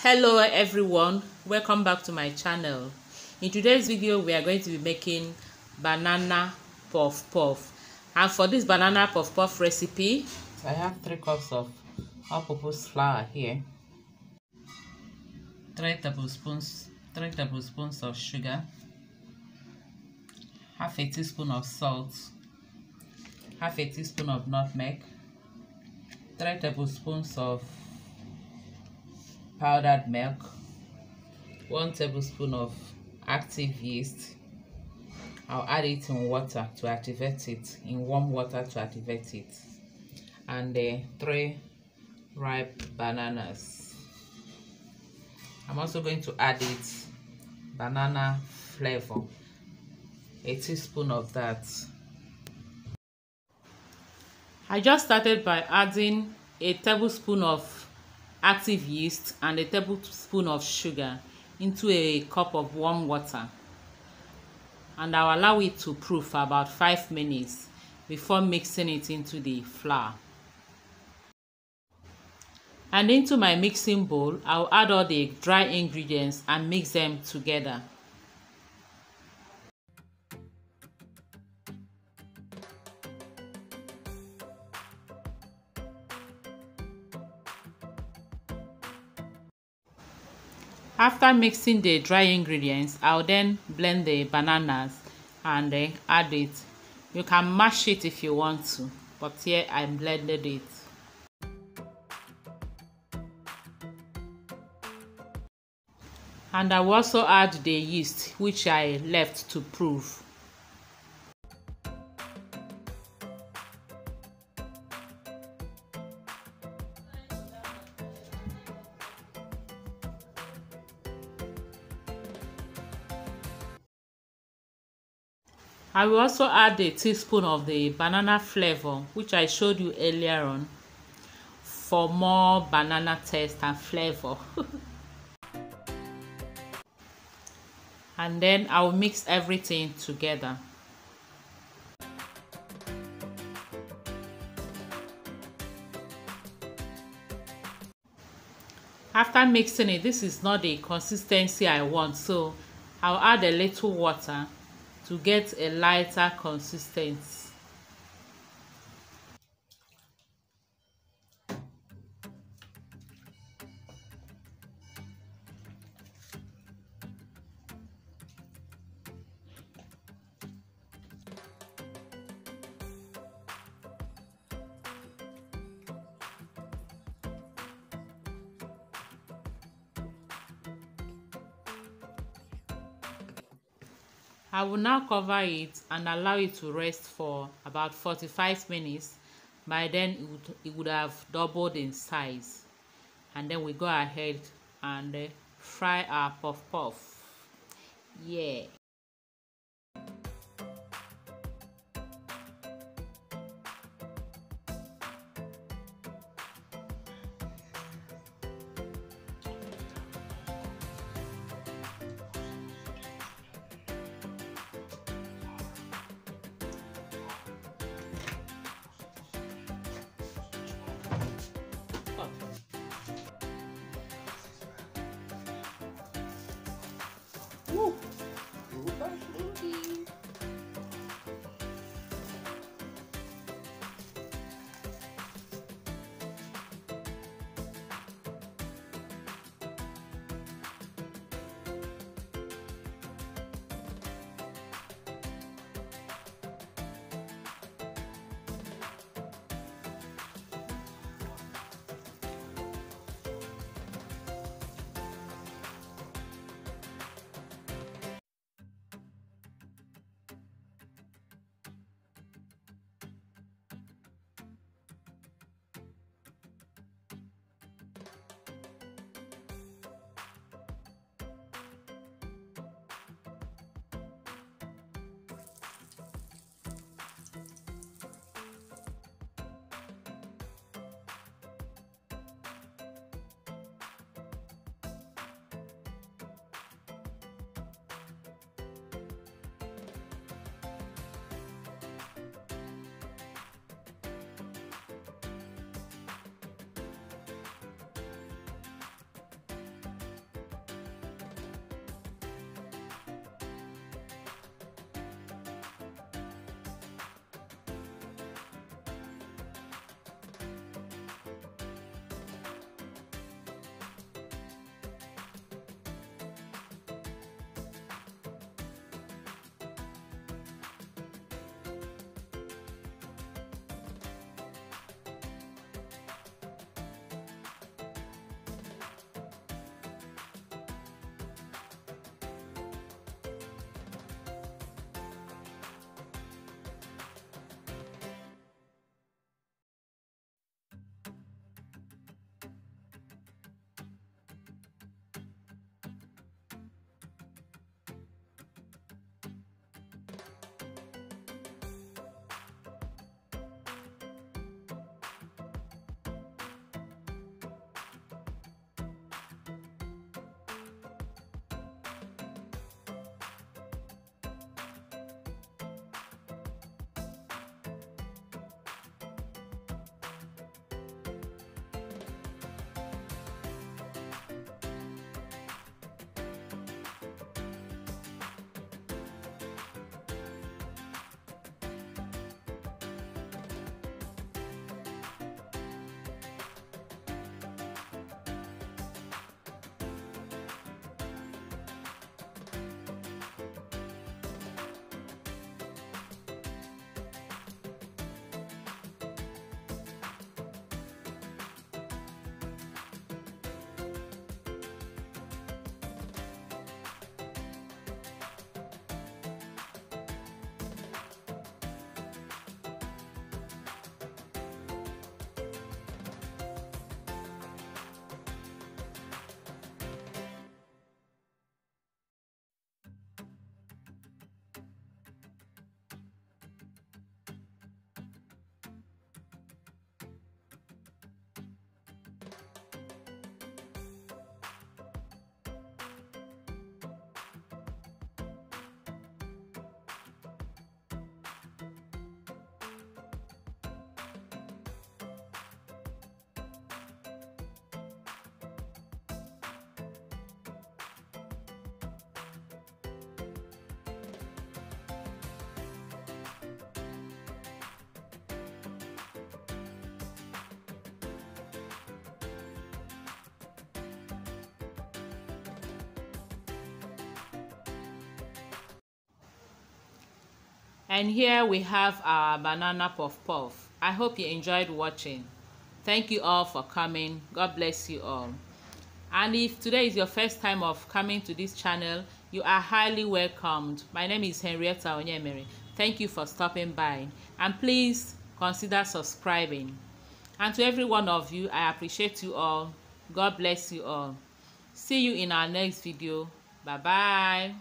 Hello everyone, welcome back to my channel. In today's video we are going to be making banana puff puff, and for this banana puff puff recipe I have 3 cups of all-purpose flour here, 3 tablespoons of sugar, half a teaspoon of salt, half a teaspoon of nutmeg, 3 tablespoons of powdered milk, 1 tablespoon of active yeast. I'll add it in water to activate it, in warm water to activate it, and 3 ripe bananas. I'm also going to add it banana flavor, a teaspoon of that. I just started by adding a tablespoon of active yeast and a tablespoon of sugar into a cup of warm water, and I'll allow it to proof for about 5 minutes before mixing it into the flour. And into my mixing bowl, I'll add all the dry ingredients and mix them together. After mixing the dry ingredients, I'll then blend the bananas and add it. You can mash it if you want to, but here I blended it. And I will also add the yeast, which I left to proof. I will also add a teaspoon of the banana flavor, which I showed you earlier on, for more banana taste and flavor. And then I will mix everything together. After mixing it, this is not the consistency I want, so I'll add a little water to get a lighter consistency. I will now cover it and allow it to rest for about 45 minutes. By then it would have doubled in size, and then we go ahead and fry our puff puff. Yeah. Woo. And here we have our banana puff puff. I hope you enjoyed watching. Thank you all for coming. God bless you all. And if today is your first time of coming to this channel, you are highly welcomed. My name is Henrietta Onyemere. Thank you for stopping by. And please consider subscribing. And to every one of you, I appreciate you all. God bless you all. See you in our next video. Bye bye.